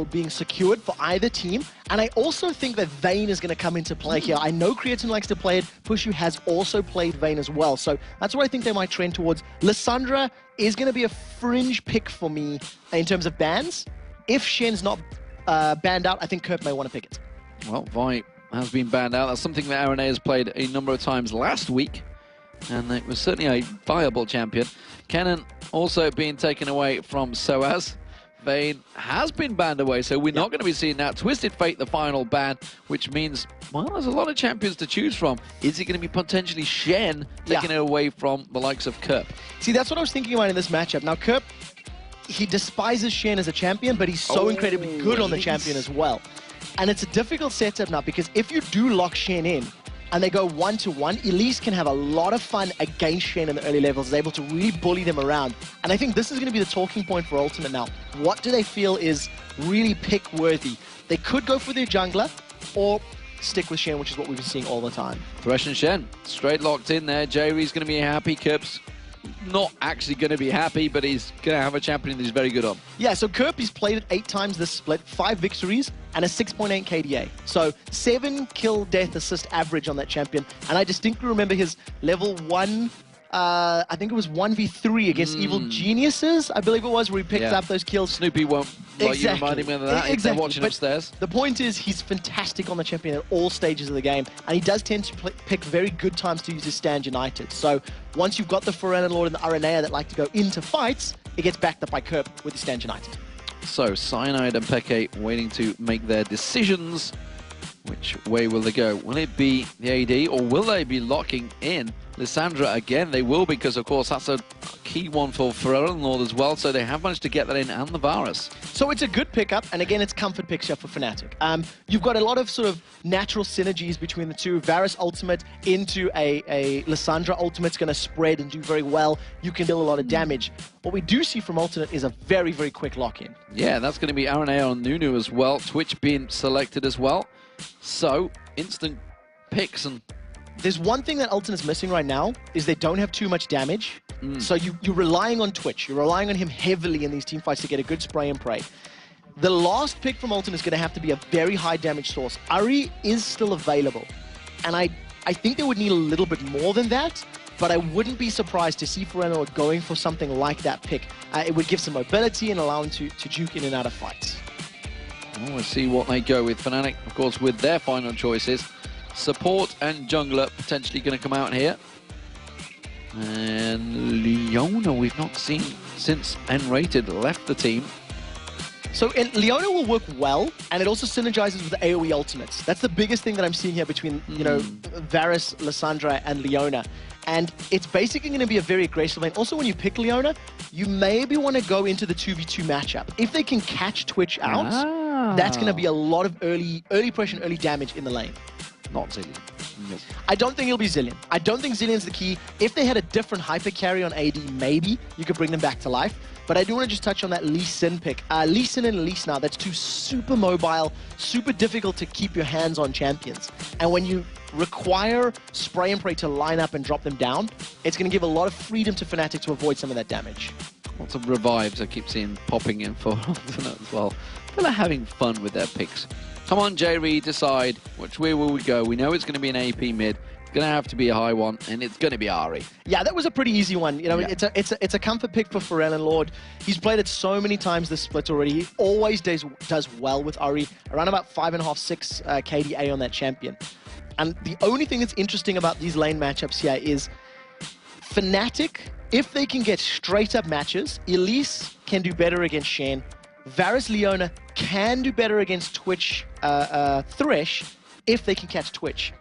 being secured for either team, and I also think that Vayne is going to come into play here. I know Creatine likes to play it. Pushu has also played Vayne as well, so that's what I think they might trend towards. Lissandra is going to be a fringe pick for me in terms of bans. If Shen's not banned out, I think Kerp may want to pick it. Well, Vi has been banned out. That's something that RNA has played a number of times last week, and it was certainly a viable champion. Kennen also being taken away from SOAS. Vayne has been banned away, so we're not going to be seeing that. Twisted Fate, the final ban, which means, well, there's a lot of champions to choose from. Is it going to be potentially Shen taking it away from the likes of Kerp? See, that's what I was thinking about in this matchup. Now, Kerp, he despises Shen as a champion, but he's so incredibly good on the champion as well. And it's a difficult setup now, because if you do lock Shen in, and they go 1-to-1, Elise can have a lot of fun against Shen in the early levels, is able to really bully them around. And I think this is going to be the talking point for Ultimate now. What do they feel is really pick-worthy? They could go for their jungler, or stick with Shen, which is what we've been seeing all the time. Thresh and Shen, straight locked in there. Jerry's going to be happy. Kerp's not actually going to be happy, but he's going to have a champion that he's very good on. Yeah, so Kerp, he's played it 8 times this split, 5 victories, and a 6.8 KDA. So 7 kill death assist average on that champion. And I distinctly remember his level 1, I think it was 1v3 against Evil Geniuses, I believe it was, where he picked up those kills. Snoopy won't like you reminding me of that if they're watching upstairs. The point is, he's fantastic on the champion at all stages of the game, and he does tend to pick very good times to use his Stand United. So once you've got the Forerunner Lord and the Aranea that like to go into fights, it gets backed up by Kerp with his Stand United. So Cyanide and Peke waiting to make their decisions. Which way will they go? Will it be the AD, or will they be locking in Lissandra again? They will, because of course that's a key one for Forerunner Lord as well, so they have managed to get that in, and the Varus. So it's a good pickup, and again, it's comfort picture for Fnatic. You've got a lot of sort of natural synergies between the two. Varus ultimate into a Lissandra ultimate's going to spread and do very well. You can deal a lot of damage. What we do see from Ultimate is a very, very quick lock-in. Yeah, that's going to be Aranea on Nunu as well. Twitch being selected as well. So, instant picks. And there's one thing that Ultimate's missing right now, is they don't have too much damage. So you're relying on Twitch. You're relying on him heavily in these team fights to get a good spray and pray. The last pick from Ultimate is going to have to be a very high damage source. Ahri is still available, and I think they would need a little bit more than that, but I wouldn't be surprised to see Forerunner going for something like that pick. It would give some mobility and allow him to juke in and out of fights. Well, we'll see what they go with. Fnatic, of course, with their final choices. Support and jungler potentially going to come out here. And Leona we've not seen since N-Rated left the team. So Leona will work well, and it also synergizes with the AoE ultimates. That's the biggest thing that I'm seeing here between, you know, Varus, Lissandra, and Leona. And it's basically going to be a very aggressive lane. Also, when you pick Leona, you maybe want to go into the 2v2 matchup. If they can catch Twitch out, that's going to be a lot of early pressure and early damage in the lane. Not Zilean. Nope. I don't think it'll be Zilean. I don't think Zillion's the key. If they had a different hyper carry on AD, maybe you could bring them back to life. But I do want to just touch on that Lee Sin pick. Lee Sin and Elise now, that's two super mobile, super difficult to keep your hands on champions. And when you require Spray and Pray to line up and drop them down, it's going to give a lot of freedom to Fnatic to avoid some of that damage. Lots of revives I keep seeing popping in for Ultimate as well. They're having fun with their picks. Come on, J-Reed, decide which way will we go. We know it's going to be an AP mid. It's going to have to be a high one, and it's going to be Ahri. Yeah, that was a pretty easy one. You know, it's a comfort pick for Forerunner Lord. He's played it so many times this split already. He always does well with Ahri. Around about 5.5, 6 KDA on that champion. And the only thing that's interesting about these lane matchups here is Fnatic, if they can get straight up matches, Elise can do better against Shen. Varus Leona can do better against Twitch Thresh if they can catch Twitch.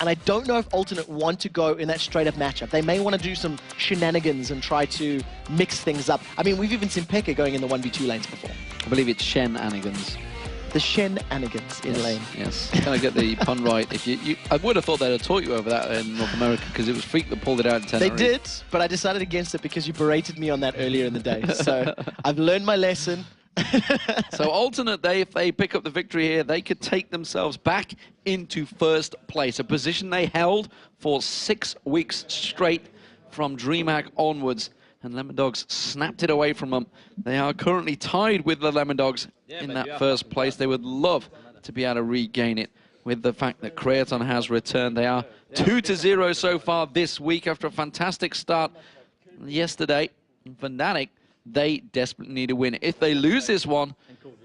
And I don't know if Ultimate want to go in that straight-up matchup. They may want to do some shenanigans and try to mix things up. I mean, we've even seen Peke going in the 1v2 lanes before. I believe it's Shenanigans. The shenanigans in lane. Yes, can I get the pun right? I would have thought they'd have taught you over that in North America, because it was Freak that pulled it out in Tenerife. They did, but I decided against it because you berated me on that earlier in the day. So I've learned my lesson. So Alternate, if they pick up the victory here, they could take themselves back into first place, a position they held for 6 weeks straight from DreamHack onwards. and Lemon Dogs snapped it away from them. They are currently tied with the Lemon Dogs in that first place. They would love to be able to regain it with the fact that Creaton has returned. They are 2-0 so far this week after a fantastic start yesterday. Fnatic, they desperately need a win. If they lose this one,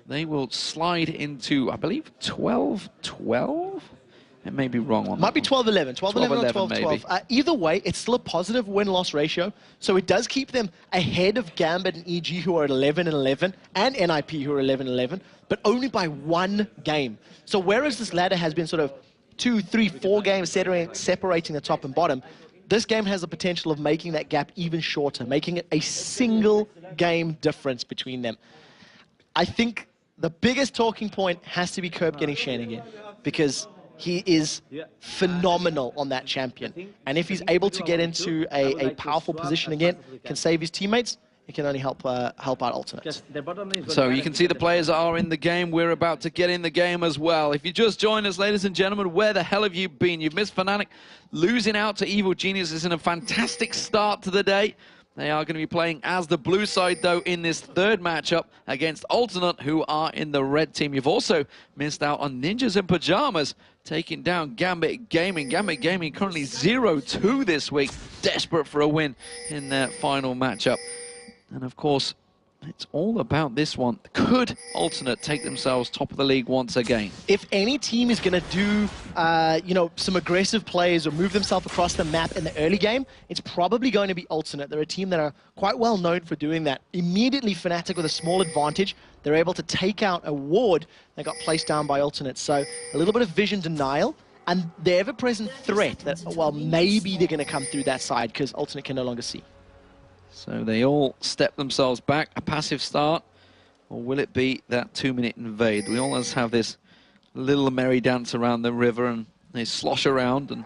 they will slide into, I believe, 12-12? It may be wrong on Might be 12-11. 12-11 or 12-12. Either way, it's still a positive win-loss ratio, so it does keep them ahead of Gambit and EG, who are at 11-11, and NIP, who are 11-11, but only by 1 game. So whereas this ladder has been sort of 2, 3, 4 games separating the top and bottom, this game has the potential of making that gap even shorter, making it a single game difference between them. I think the biggest talking point has to be Kerb getting Shen again, because he is phenomenal on that champion. And if he's able to get into a powerful position again, can save his teammates, it can only help out Alternate. So you can see the players are in the game. We're about to get in the game as well. If you just joined us, ladies and gentlemen, where the hell have you been? You've missed Fnatic losing out to Evil Geniuses in a fantastic start to the day. They are going to be playing as the blue side, though, in this third matchup against Alternate, who are in the red team. You've also missed out on Ninjas in Pajamas, taking down Gambit Gaming. Gambit Gaming currently 0-2 this week, desperate for a win in their final matchup. And, of course, it's all about this one. Could Alternate take themselves top of the league once again? If any team is going to do, some aggressive plays or move themselves across the map in the early game, it's probably going to be Alternate. They're a team that are quite well known for doing that. Immediately, Fnatic with a small advantage, they're able to take out a ward that got placed down by Alternate. So a little bit of vision denial and the ever-present threat that, well, maybe they're going to come through that side because Alternate can no longer see. So they all step themselves back, a passive start, or will it be that 2-minute invade? We always have this little merry dance around the river and they slosh around and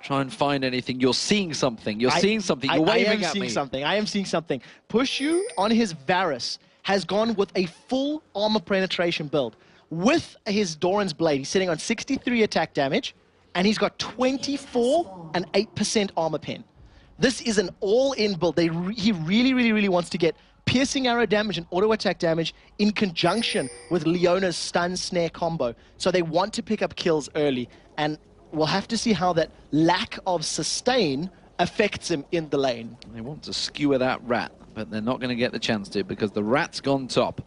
try and find anything. You're seeing something. You're seeing something. You're waving at me. I am seeing something. Pushu on his Varus has gone with a full armor penetration build. With his Doran's Blade, he's sitting on 63 attack damage, and he's got 24 and 8% armor pen. This is an all-in build. He really wants to get piercing arrow damage and auto attack damage in conjunction with Leona's stun snare combo. So they want to pick up kills early, and we'll have to see how that lack of sustain affects him in the lane. They want to skewer that rat, but they're not going to get the chance to because the rat's gone top.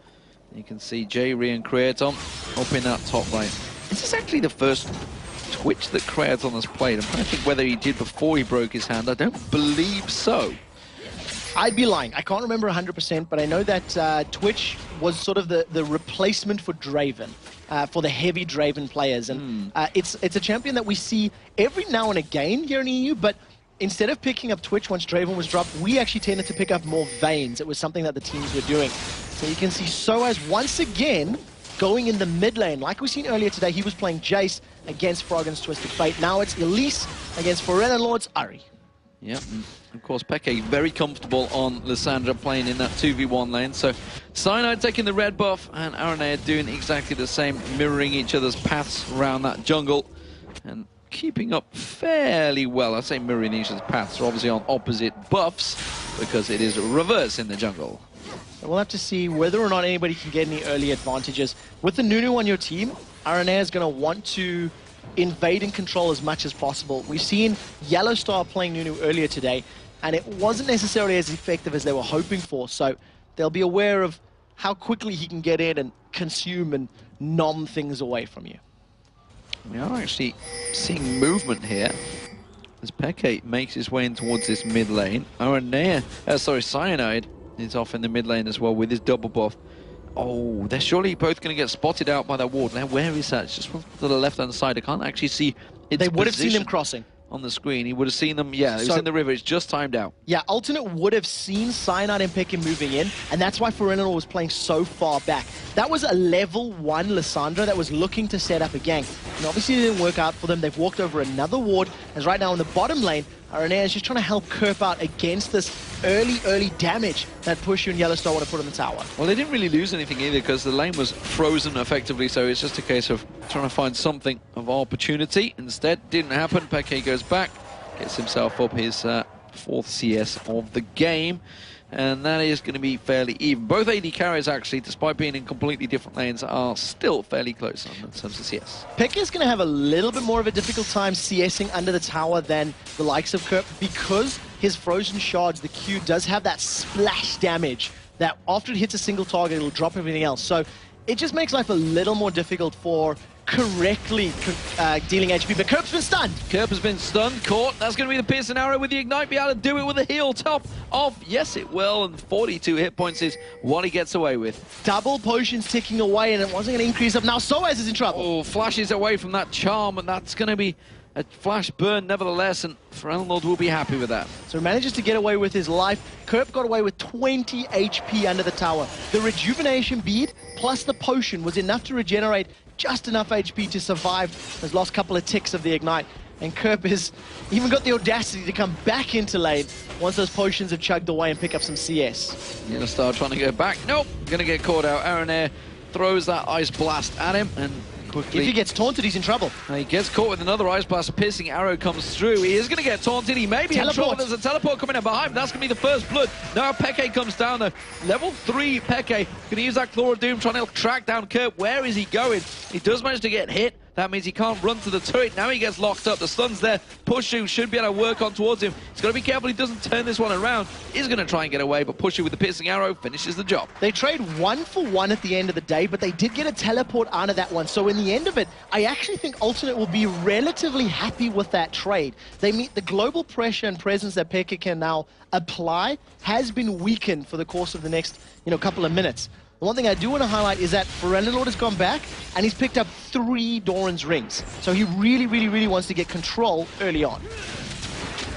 You can see J-Re and Creaton up in that top lane. This is actually the first Twitch that Creaton has played. I'm trying to think whether he did before he broke his hand. I don't believe so. I'd be lying. I can't remember 100%, but I know that Twitch was sort of the replacement for Draven, for the heavy Draven players. And it's a champion that we see every now and again here in EU, but instead of picking up Twitch once Draven was dropped, we actually tended to pick up more Vaynes. It was something that the teams were doing. So you can see Soaz once again going in the mid lane. Like we've seen earlier today, he was playing Jace against Froggen's Twisted Fate. Now it's Elise against Forellan Lord's Ahri. Yep, and of course Peke very comfortable on Lissandra playing in that 2v1 lane. So Cyanide taking the red buff and Aranea doing exactly the same, mirroring each other's paths around that jungle and keeping up fairly well. I say mirroring each other's paths, are obviously on opposite buffs because it is reverse in the jungle. We'll have to see whether or not anybody can get any early advantages. With the Nunu on your team, Aranea is going to want to invade and control as much as possible. We've seen Yellowstar playing Nunu earlier today, and it wasn't necessarily as effective as they were hoping for, so they'll be aware of how quickly he can get in and consume and nom things away from you. We are actually seeing movement here as Peke makes his way in towards this mid lane. Cyanide is off in the mid lane as well with his double buff. Oh, they're surely both going to get spotted out by that ward. Now, where is that? It's just to the left-hand side. I can't actually see its They would have seen them crossing. On the screen. He would have seen them, yeah, it was in the river. It's just timed out. Yeah, Alternate would have seen Cyanide and Peke moving in, and that's why Forellan was playing so far back. That was a level 1 Lissandra that was looking to set up a gank. And obviously it didn't work out for them. They've walked over another ward, as right now in the bottom lane, Aranea is just trying to help Kerp out against this early damage that Pushu and Yellowstar want to put on the tower. Well, they didn't really lose anything either because the lane was frozen effectively, so it's just a case of trying to find something of opportunity. Instead, didn't happen. Peke goes back, gets himself up his 4th CS of the game. and that is going to be fairly even. Both AD carriers, actually, despite being in completely different lanes, are still fairly close in terms of CS. Pekka is going to have a little bit more of a difficult time CSing under the tower than the likes of Kerp, because his frozen shards, the Q, does have that splash damage that after it hits a single target, it'll drop everything else. So it just makes life a little more difficult for correctly dealing HP, but Kerp's been stunned. Kerp has been stunned, caught. That's going to be the piercing arrow with the ignite. Be able to do it with a heal top off. Yes, it will, and 42 hit points is what he gets away with. Double potions ticking away, and it wasn't going to increase up. Now Soaz is in trouble. Oh, flashes away from that charm, and that's going to be a flash burn nevertheless, and Lord will be happy with that. So he manages to get away with his life. Kerp got away with 20 HP under the tower. The rejuvenation bead plus the potion was enough to regenerate just enough HP to survive his last couple of ticks of the ignite. And Kerp has even got the audacity to come back into lane once those potions have chugged away and pick up some CS. Yellowstar trying to go back. Nope, gonna get caught out. Air throws that ice blast at him, and quickly, if he gets taunted, he's in trouble. He gets caught with another ice blast. A piercing arrow comes through. He is going to get taunted. He may be in trouble. There's a teleport coming in behind. That's going to be the first blood. Now Peke comes down. The level 3 Peke going to use that Claw of Doom, trying to track down Kerp. Where is he going? He does manage to get hit. That means he can't run to the turret. Now he gets locked up. The stun's there. Pushu should be able to work on towards him. He's got to be careful he doesn't turn this one around. He's going to try and get away, but Pushu with the piercing arrow finishes the job. They trade 1 for 1 at the end of the day, but they did get a teleport out of that one. So in the end of it, I actually think Alternate will be relatively happy with that trade. They meet the global pressure and presence that Pekka can now apply has been weakened for the course of the next, couple of minutes. The one thing I do want to highlight is that Lord has gone back and he's picked up 3 Doran's rings. So he really, really, really wants to get control early on.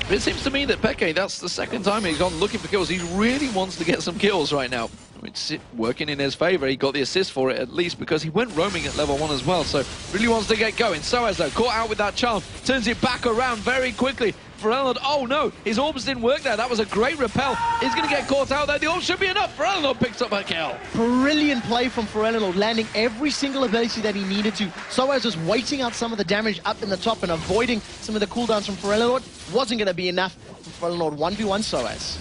It seems to me that Peke, that's the second time he's gone looking for kills. He really wants to get some kills right now. It's working in his favor. He got the assist for it at least because he went roaming at level 1 as well. So really wants to get going. Soaz though, caught out with that charm, turns it back around very quickly. Lord, oh no, his orbs didn't work there. That was a great repel. He's going to get caught out there. The orb should be enough. Lord picks up a kill. Brilliant play from Lord, landing every single ability that he needed to. Soaz was waiting out some of the damage up in the top and avoiding some of the cooldowns from Lord. Wasn't going to be enough for Lord. 1v1 Soaz.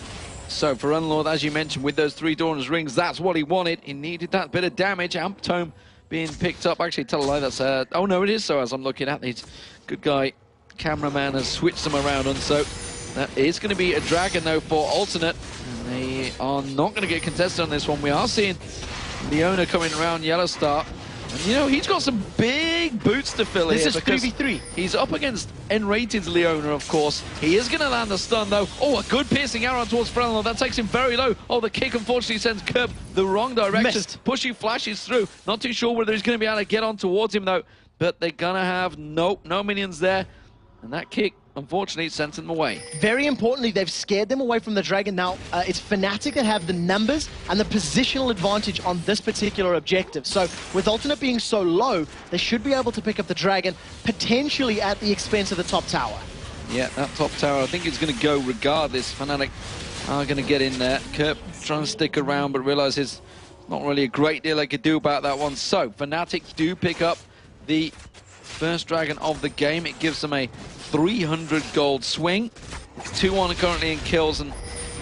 So for Lord, as you mentioned, with those 3 Doran's rings, that's what he wanted. He needed that bit of damage. Amp Tome being picked up. Actually, tell a lie, that's... oh no, it is Soaz I'm looking at. He's good guy. Cameraman has switched them around, and so that is going to be a dragon though for Alternate, and they are not going to get contested on this one. We are seeing Leona coming around Yellowstar, and he's got some big boots to fill this here. This is 3v3. He's up against N-Rated's Leona, of course. He is going to land a stun though. Oh, a good piercing arrow towards Lord. That takes him very low. Oh, the kick unfortunately sends Kerp the wrong direction. Missed. Pushy flashes through. Not too sure whether he's going to be able to get on towards him though, but they're going to have no minions there. And that kick, unfortunately, sent them away. Very importantly, they've scared them away from the dragon. Now, it's Fnatic that have the numbers and the positional advantage on this particular objective. So, with Alternate being so low, they should be able to pick up the dragon, potentially at the expense of the top tower. Yeah, that top tower, I think it's going to go regardless. Fnatic are going to get in there. Kerp trying to stick around, but realizes not really a great deal they could do about that one. So, Fnatic do pick up the first dragon of the game. It gives them a 300 gold swing. 2-1 currently in kills, and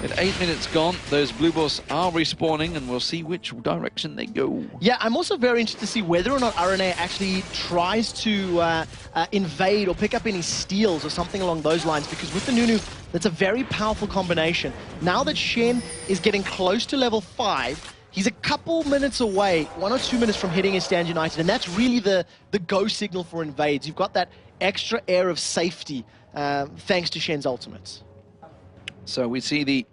with 8 minutes gone, those blue buffs are respawning, and we'll see which direction they go. Yeah, I'm also very interested to see whether or not RNA actually tries to invade or pick up any steals or something along those lines, because with the Nunu, that's a very powerful combination. Now that Shen is getting close to level 5, he's a couple minutes away, 1 or 2 minutes from hitting his Stand United, and that's really the go signal for invades. You've got that extra air of safety thanks to Shen's ultimates. So we see the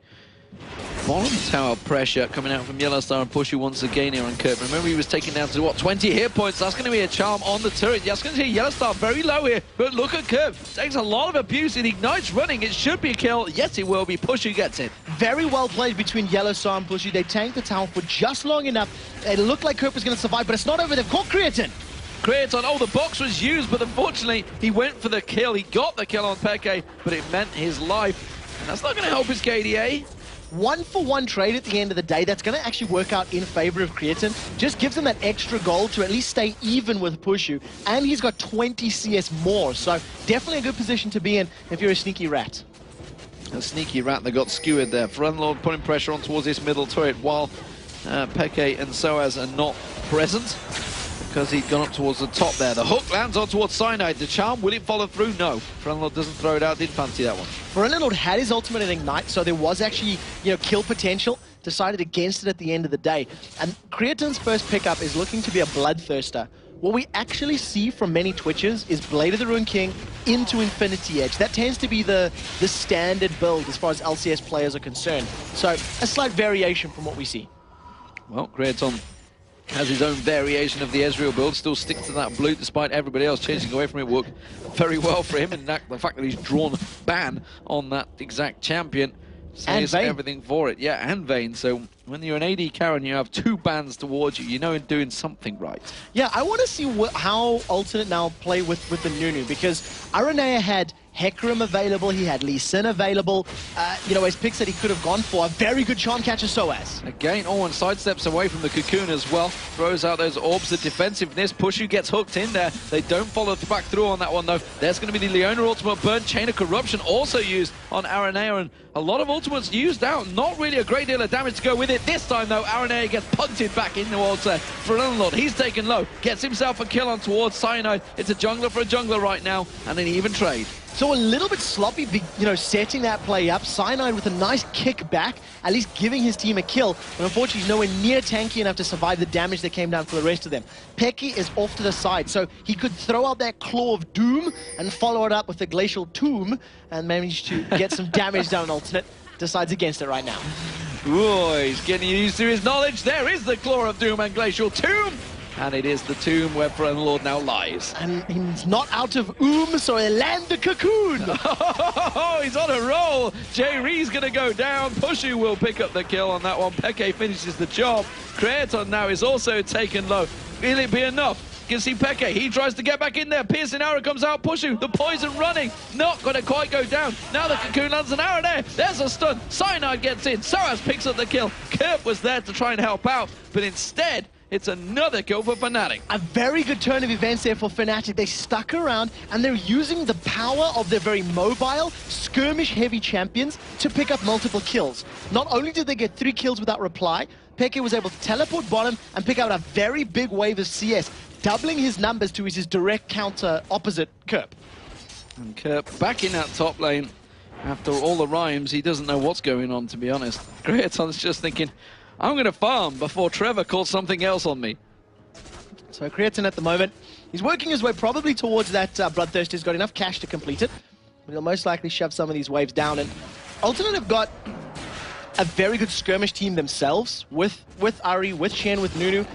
bottom tower pressure coming out from Yellowstar and Pushu once again here on Kerp. Remember, he was taken down to, what, 20 hit points? That's going to be a charm on the turret. That's going to see Yellowstar very low here, but look at Kerp. Takes a lot of abuse. It ignites running. It should be a kill. Yes, it will be. Pushu gets it. Very well played between Yellowstar and Pushu. They tanked the tower for just long enough. It looked like Kerp was going to survive, but it's not over. They've caught Creatine. Creatine, oh, the box was used, but unfortunately, he went for the kill. He got the kill on Peke, but it meant his life. And that's not going to help his KDA. 1 for 1 trade at the end of the day. That's going to actually work out in favor of Creatine. Just gives him that extra gold to at least stay even with Pushu. And he's got 20 CS more. So definitely a good position to be in if you're a sneaky rat. A sneaky rat that got skewered there. Frenlord putting pressure on towards this middle turret while Peke and Soaz are not present because he'd gone up towards the top there. The hook lands on towards Cyanide. The charm, will it follow through? No. Frenlord doesn't throw it out. Didn't fancy that one. Frenlord had his ultimate in Ignite, so there was actually, kill potential. Decided against it at the end of the day. And Creatin's first pickup is looking to be a bloodthirster. What we actually see from many Twitches is Blade of the Ruined King into Infinity Edge. That tends to be the standard build as far as LCS players are concerned. So a slight variation from what we see. Well, Creatin has his own variation of the Ezreal build, still sticks to that blue despite everybody else changing away from it. Worked very well for him, and the fact that he's drawn ban on that exact champion says everything for it. Yeah, and Vayne. So when you're an AD carry and you have 2 bans towards you, you know you're doing something right. Yeah, I want to see how Alternate now play with the Nunu, because Aranea had Hecarim available, he had Lee Sin available. His picks that he could have gone for. A very good charm catcher, Soaz. Again, and sidesteps away from the cocoon as well. Throws out those orbs of defensiveness. Pushu gets hooked in there. They don't follow back through on that one, though. There's going to be the Leona ultimate burn. Chain of Corruption also used on Aranea, and a lot of ultimates used out. Not really a great deal of damage to go with it. This time, though, Aranea gets punted back in towards Frenlord. He's taken low. Gets himself a kill on towards Cyanide. It's a jungler for a jungler right now, and an even trade. So a little bit sloppy, setting that play up. Cyanide with a nice kick back, at least giving his team a kill. But unfortunately, he's nowhere near tanky enough to survive the damage that came down for the rest of them. Peke is off to the side, so he could throw out that Claw of Doom and follow it up with the Glacial Tomb and manage to get some damage down on Alternate. Decides against it right now. Ooh, he's getting used to his knowledge. There is the Claw of Doom and Glacial Tomb. And it is the tomb where Frenlord now lies. And he's not out of so he'll land the cocoon. Oh, he's on a roll. J-Ree's going to go down. Pushu will pick up the kill on that one. Peke finishes the job. Creatin now is also taken low. Will it be enough? You can see Peke, he tries to get back in there. Piercing arrow comes out. Pushu, the poison running. Not going to quite go down. Now the cocoon lands an arrow there. There's a stun. Cyanide gets in. Soaz picks up the kill. Kerp was there to try and help out, but instead, it's another kill for Fnatic. A very good turn of events there for Fnatic. They stuck around and they're using the power of their very mobile, skirmish-heavy champions to pick up multiple kills. Not only did they get 3 kills without reply, Peke was able to teleport bottom and pick out a very big wave of CS, doubling his numbers to his direct counter opposite Kerp. And Kerp back in that top lane. After all the rhymes, he doesn't know what's going on, to be honest. Creatin's just thinking, I'm going to farm before Trevor calls something else on me. So Creatin at the moment, he's working his way probably towards that Bloodthirst. He's got enough cash to complete it. But he'll most likely shove some of these waves down. And Alternate have got a very good skirmish team themselves with Ari, with Shen, with Nunu.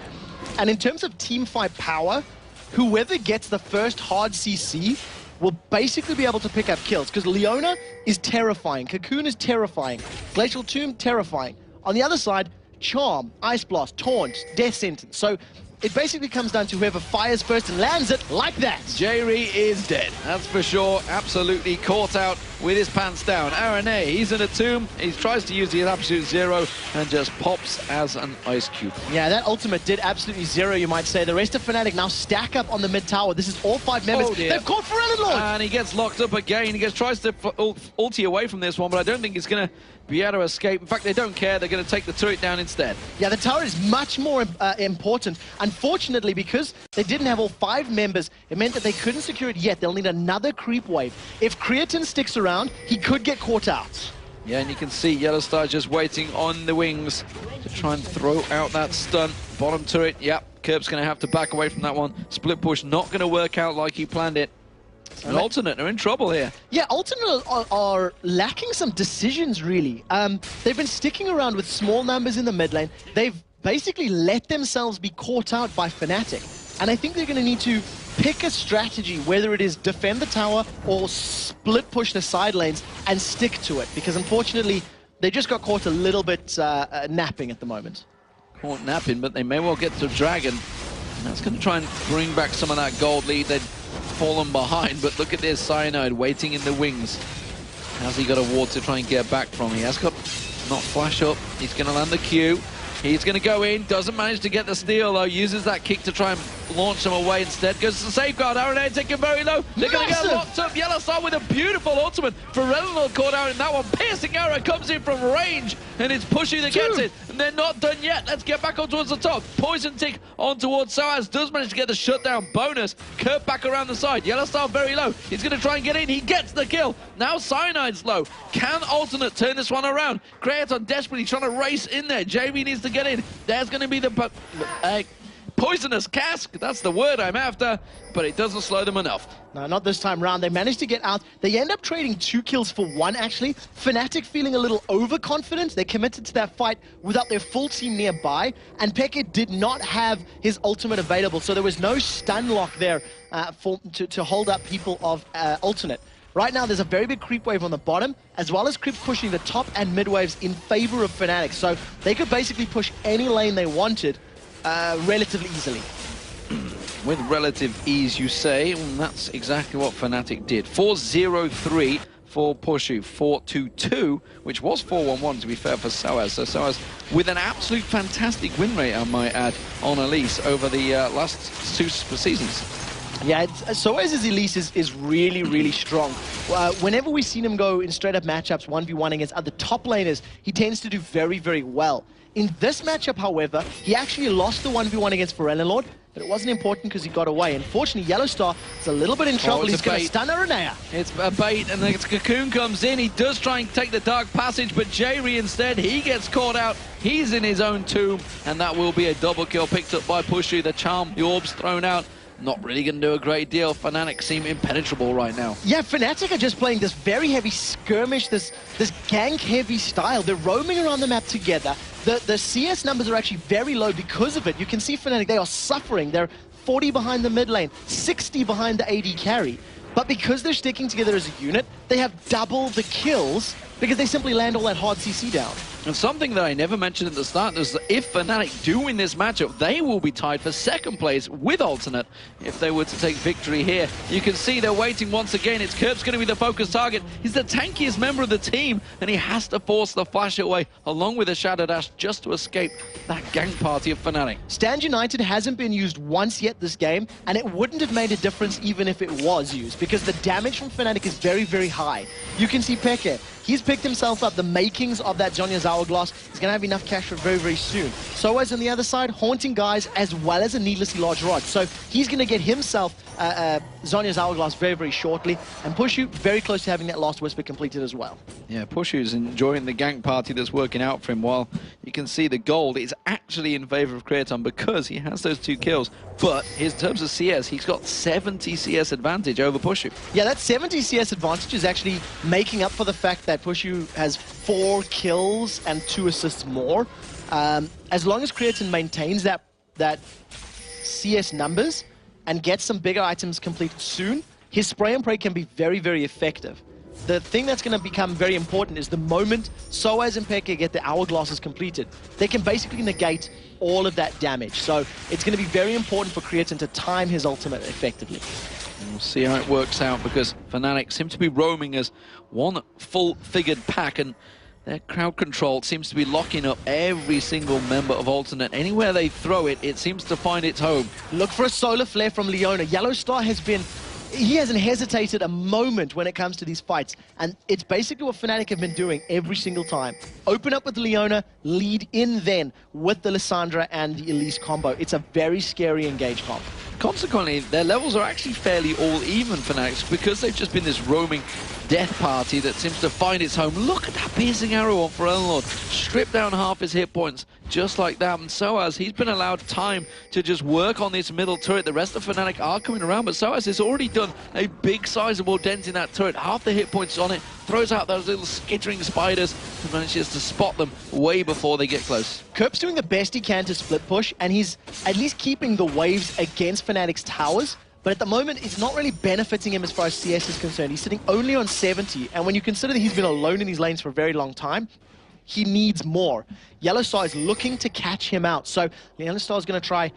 And in terms of team fight power, whoever gets the first hard CC will basically be able to pick up kills. Because Leona is terrifying. Cocoon is terrifying. Glacial Tomb, terrifying. On the other side, Charm, Ice Blast, Taunt, Death Sentence. So it basically comes down to whoever fires first and lands it like that. J-Ree is dead, that's for sure. Absolutely caught out with his pants down. Aranea, he's in a tomb. He tries to use the absolute zero and just pops as an ice cube. Yeah, that ultimate did absolutely zero, you might say. The rest of Fnatic now stack up on the mid tower. This is all 5 members. Oh, they've caught Frenlord! And he gets locked up again. He tries to ulti away from this one, but I don't think he's going to be able to escape. In fact, they don't care. They're going to take the turret down instead. Yeah, the tower is much more important. Unfortunately, because they didn't have all 5 members, it meant that they couldn't secure it yet. They'll need another creep wave. If Creatin sticks around, he could get caught out. Yeah, and you can see Yellowstar just waiting on the wings to try and throw out that stun. Bottom turret, yep. Kerp's going to have to back away from that one. Split push not going to work out like he planned it. And Alternate are in trouble here. Yeah, Alternate are lacking some decisions, really. They've been sticking around with small numbers in the mid lane. They've basically let themselves be caught out by Fnatic. And I think they're going to need to pick a strategy, whether it is defend the tower or split push the side lanes and stick to it. Because unfortunately, they just got caught a little bit napping at the moment. Caught napping, but they may well get to Dragon. And that's going to try and bring back some of that gold lead they'd fallen behind. But look at this, Cyanide waiting in the wings. How's he got a ward to try and get back from? He has got not flash up. He's going to land the Q. He's going to go in. Doesn't manage to get the steal, though. Uses that kick to try and launch them away instead. Goes to the safeguard. RNA taking very low. They're going to get locked up. Yellowstar with a beautiful ultimate. For Relenlord caught out in that one. Piercing arrow comes in from range, and it's Pushy that gets it. And they're not done yet. Let's get back on towards the top. Poison tick on towards Soaz. Does manage to get the shutdown bonus. Curve back around the side. Yellowstar very low. He's going to try and get in. He gets the kill. Now Cyanide's low. Can Alternate turn this one around? Creaton desperately trying to race in there. JV needs to get in. There's going to be the poisonous cask. That's the word I'm after, but it doesn't slow them enough. No, not this time round. They managed to get out. They end up trading 2 kills for 1, actually. Fnatic feeling a little overconfident. They committed to that fight without their full team nearby, and Peke did not have his ultimate available, so there was no stun lock there to hold up people of Alternate. Right now, there's a very big creep wave on the bottom, as well as creeps pushing the top and mid waves in favor of Fnatic. So they could basically push any lane they wanted relatively easily. With relative ease, you say. Well, that's exactly what Fnatic did. 4-0-3 for Pushu. 4-2-2, which was 4-1-1, to be fair, for Soaz. So Soaz with an absolute fantastic win rate, I might add, on Elise over the last 2 seasons. Yeah, Soaz's Elise is really, really strong. Whenever we've seen him go in straight-up matchups, 1v1 against other top laners, he tends to do very, very well. In this matchup, however, he actually lost the 1v1 against Relenlord, but it wasn't important because he got away. Unfortunately, Yellowstar is a little bit in trouble. He's going to stun Aranea. It's a bait, and the Cocoon comes in. He does try and take the Dark Passage, but Jayri instead, he gets caught out. He's in his own tomb, and that will be a double kill picked up by Pushu. The charm, the orb's thrown out. Not really going to do a great deal. Fnatic seem impenetrable right now. Yeah, Fnatic are just playing this very heavy skirmish, this gank-heavy style. They're roaming around the map together. The CS numbers are actually very low because of it. You can see Fnatic, they are suffering. They're 40 behind the mid lane, 60 behind the AD carry. But because they're sticking together as a unit, they have double the kills because they simply land all that hard CC down. And something that I never mentioned at the start is that if Fnatic do win this matchup, they will be tied for 2nd place with Alternate if they were to take victory here. You can see they're waiting once again. It's Kerp's going to be the focus target. He's the tankiest member of the team, and he has to force the flash away along with a Shadow Dash just to escape that gang party of Fnatic. Stand United hasn't been used once yet this game, and it wouldn't have made a difference even if it was used, because the damage from Fnatic is very, very high. You can see Peke. He's picked himself up the makings of that Zhonya's Hourglass. He's going to have enough cash for very, very soon. Soaz on the other side, haunting guys as well as a needlessly large rod. So he's going to get himself Zhonya's Hourglass very, very shortly. And Pushu very close to having that last Whisper completed as well. Yeah, Pushu's enjoying the gank party that's working out for him, while you can see the gold is actually in favor of Creaton because he has those 2 kills. But in terms of CS, he's got 70 CS advantage over Pushu. Yeah, that 70 CS advantage is actually making up for the fact that Pushu has 4 kills and 2 assists more. As long as Creaton maintains that CS numbers and gets some bigger items completed soon, his spray and pray can be very, very effective. The thing that's going to become very important is the moment Soaz and Peke get the Hourglasses completed, they can basically negate all of that damage. So it's going to be very important for Creaton to time his ultimate effectively. We'll see how it works out, because Fnatic seem to be roaming as one full-figured pack, and their crowd control seems to be locking up every single member of Alternate. Anywhere they throw it, it seems to find its home. Look for a solar flare from Leona. Yellowstar has been... He hasn't hesitated a moment when it comes to these fights, and it's basically what Fnatic have been doing every single time. Open up with Leona, lead in then with the Lissandra and the Elise combo. It's a very scary engage comp. Consequently, their levels are actually fairly all even for Fnatic, because they've just been this roaming death party that seems to find its home. Look at that piercing arrow on Relenlord. Strip down half his hit points just like that. And Soaz, he's been allowed time to just work on this middle turret. The rest of Fnatic are coming around, but Soaz has already done a big sizable dent in that turret. Half the hit points on it, throws out those little skittering spiders and manages to spot them way before they get close. Kerp's doing the best he can to split push, and he's at least keeping the waves against Fnatic's towers. But at the moment, it's not really benefiting him as far as CS is concerned. He's sitting only on 70, and when you consider that he's been alone in his lanes for a very long time, he needs more. Yellowstar is looking to catch him out, so Yellowstar is going to try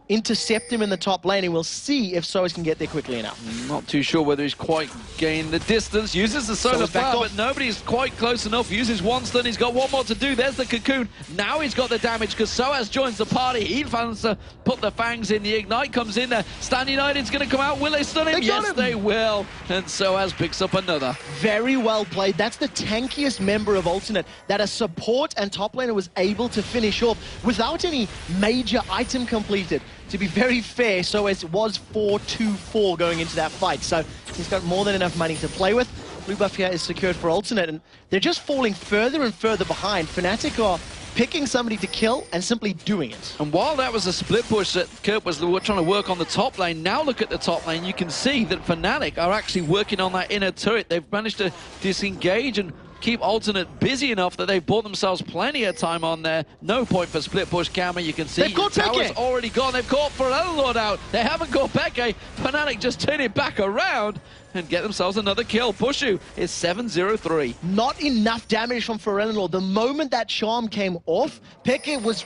intercept him in the top lane, and we'll see if Soaz can get there quickly enough. Not too sure whether he's quite gained the distance. Uses the solar power, but nobody's quite close enough. Uses one stun. He's got one more to do. There's the cocoon. Now he's got the damage because Soaz joins the party. He wants to put the fangs in. The ignite comes in there. Stand United's going to come out. Will they stun him? Yes, they will. And Soaz picks up another. Very well played. That's the tankiest member of Alternate that a support and top laner was able to finish off without any major item completed. To be very fair, Soaz was 4-2-4 going into that fight, so he's got more than enough money to play with. Blue buff here is secured for Alternate, and they're just falling further and further behind. Fnatic are picking somebody to kill and simply doing it. And while that was a split push that Kurt was trying to work on the top lane, now look at the top lane. You can see that Fnatic are actually working on that inner turret. They've managed to disengage and keep Alternate busy enough that they've bought themselves plenty of time on there. No point for split push camera. You can see they've caught Tower's already gone. They've caught Lord out. They haven't caught Peke. Fnatic just turn it back around and get themselves another kill. Pushu is 7-0-3. Not enough damage from Lord. The moment that charm came off, Peke was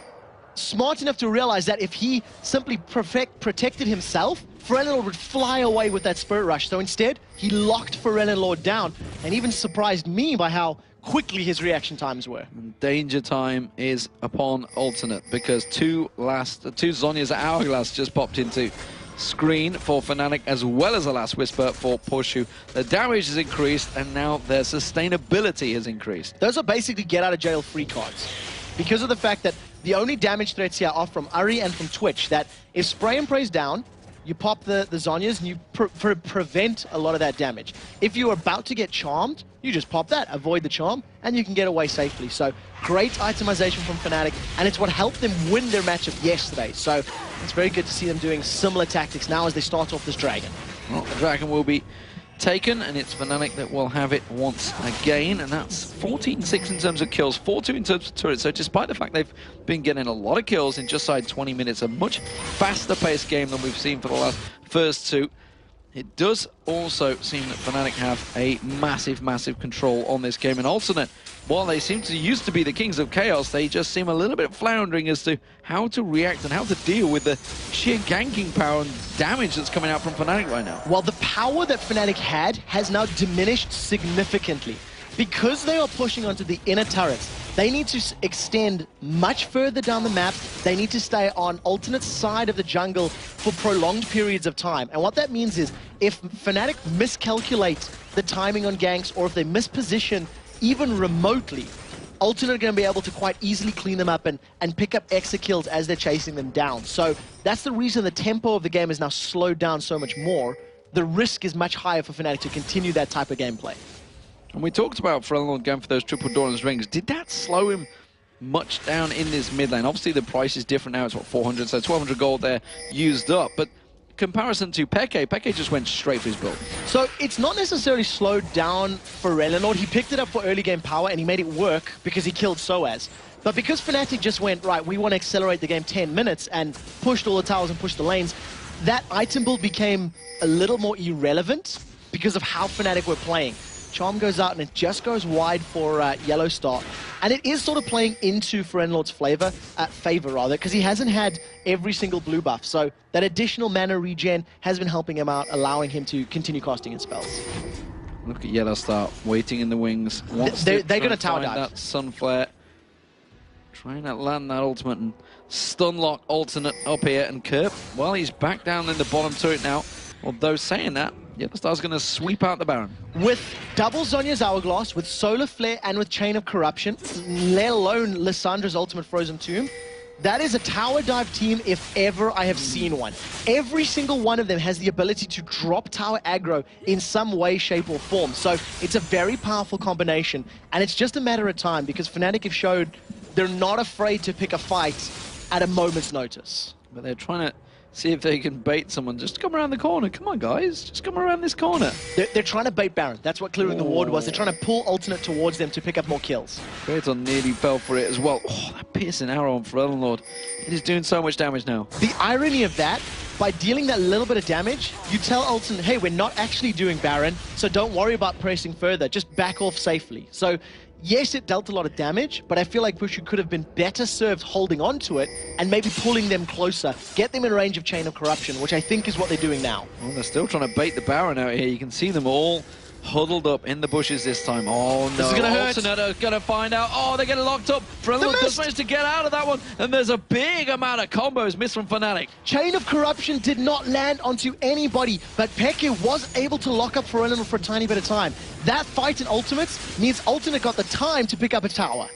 smart enough to realize that if he simply protected himself, Lord would fly away with that Spirit Rush. So instead, he locked Lord down and even surprised me by how quickly his reaction times were. Danger time is upon Alternate because two Zhonya's Hourglass just popped into screen for Fnatic as well as a Last Whisper for Pushu. The damage has increased and now their sustainability has increased. Those are basically get out of jail free cards because of the fact that the only damage threats here are from Ahri and from Twitch. That if Spray and Pray's down, you pop the Zhonyas and you prevent a lot of that damage. If you're about to get charmed, you just pop that, avoid the charm, and you can get away safely. So great itemization from Fnatic, and it's what helped them win their matchup yesterday. So it's very good to see them doing similar tactics now as they start off this Dragon. Well, the Dragon will be taken, and it's Fnatic that will have it once again, and that's 14-6 in terms of kills, 4-2 in terms of turrets. So despite the fact they've been getting a lot of kills in just side 20 minutes, a much faster paced game than we've seen for the last first two, it does also seem that Fnatic have a massive control on this game. And Alternate, while they seem to used to be the kings of chaos, they just seem a little bit floundering as to how to react and how to deal with the sheer ganking power and damage that's coming out from Fnatic right now. Well, the power that Fnatic had has now diminished significantly. Because they are pushing onto the inner turrets, they need to extend much further down the map. They need to stay on Alternate's side of the jungle for prolonged periods of time. And what that means is, if Fnatic miscalculate the timing on ganks, or if they misposition even remotely, Alternate are going to be able to quite easily clean them up and pick up extra kills as they're chasing them down. So that's the reason the tempo of the game is now slowed down so much more. The risk is much higher for Fnatic to continue that type of gameplay. And we talked about Lord going for those triple Doran's rings. Did that slow him much down in this mid lane? Obviously the price is different now. It's what, 400, so 1200 gold there used up. But comparison to Peke just went straight for his build. So it's not necessarily slowed down for Lord. He picked it up for early game power and he made it work because he killed Soaz. But because Fnatic just went, right, we want to accelerate the game 10 minutes and pushed all the towers and pushed the lanes, that item build became a little more irrelevant because of how Fnatic were playing. Charm goes out and it just goes wide for Yellow Star. And it is sort of playing into Lord's favor, because he hasn't had every single blue buff. So that additional mana regen has been helping him out, allowing him to continue casting his spells. Look at Yellow Star waiting in the wings. They're going to tower dive. That Sunflare. Trying to land that ultimate and stun lock Alternate up here. And Kerp, well, he's back down in the bottom turret now. Although saying that, Yellow Star's going to sweep out the Baron. With double Zhonya's Hourglass, with Solar Flare, and with Chain of Corruption, let alone Lissandra's Ultimate Frozen Tomb, that is a tower dive team if ever I have seen one. Every single one of them has the ability to drop tower aggro in some way, shape, or form. So it's a very powerful combination, and it's just a matter of time because Fnatic have showed they're not afraid to pick a fight at a moment's notice. But they're trying to see if they can bait someone. Just come around the corner. Come on, guys. Just come around this corner. They're trying to bait Baron. That's what clearing the ward was. They're trying to pull Alternate towards them to pick up more kills. Kraton nearly fell for it as well. Oh, that piercing arrow on Lord. It is doing so much damage now. The irony of that, by dealing that little bit of damage, you tell Alternate, hey, we're not actually doing Baron, so don't worry about pressing further. Just back off safely. So yes, it dealt a lot of damage, but I feel like Pushu could have been better served holding on to it and maybe pulling them closer, get them in range of Chain of Corruption, which I think is what they're doing now. Well, they're still trying to bait the Baron out here. You can see them all huddled up in the bushes this time. Oh no, this is gonna hurt. Alternate gonna find out. Oh, they're getting locked up. FNC just managed to get out of that one, and there's a big amount of combos missed from Fnatic. Chain of Corruption did not land onto anybody, but Peke was able to lock up Forellenlord for a tiny bit of time. That fight in Ultimates means Alternate got the time to pick up a tower.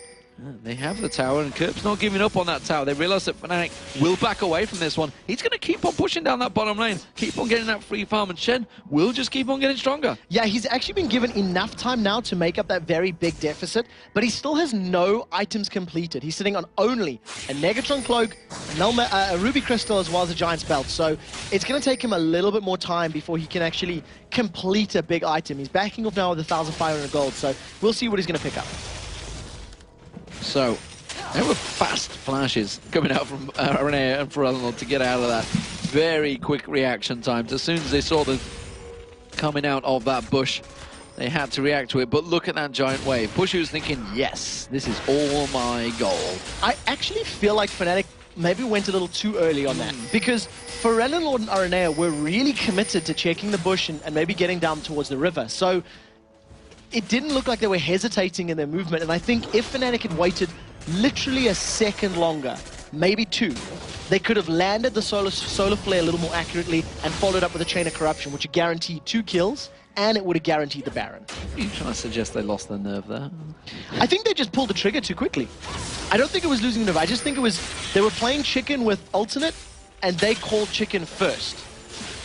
They have the tower, and Kirp's not giving up on that tower. They realize that Fnatic will back away from this one. He's going to keep on pushing down that bottom lane, keep on getting that free farm, and Shen will just keep on getting stronger. Yeah, he's actually been given enough time now to make up that very big deficit, but he still has no items completed. He's sitting on only a Negatron Cloak, a Ruby Crystal, as well as a Giant's Belt. So it's going to take him a little bit more time before he can actually complete a big item. He's backing off now with 1,500 gold, so we'll see what he's going to pick up. So, there were fast flashes coming out from Renee and Forellenlord to get out of that. Very quick reaction times. As soon as they saw them coming out of that bush, they had to react to it. But look at that giant wave. Pushu was thinking, yes, this is all my gold. I actually feel like Fnatic maybe went a little too early on that, because Forellenlord and Aranea were really committed to checking the bush and maybe getting down towards the river. So it didn't look like they were hesitating in their movement, and I think if Fnatic had waited literally a second longer, maybe two, they could have landed the solar flare a little more accurately and followed up with a Chain of Corruption, which would guarantee 2 kills, and it would have guaranteed the Baron. Are you trying to suggest they lost their nerve there? I think they just pulled the trigger too quickly. I don't think it was losing the nerve. I just think it was they were playing chicken with Alternate, and they called chicken first.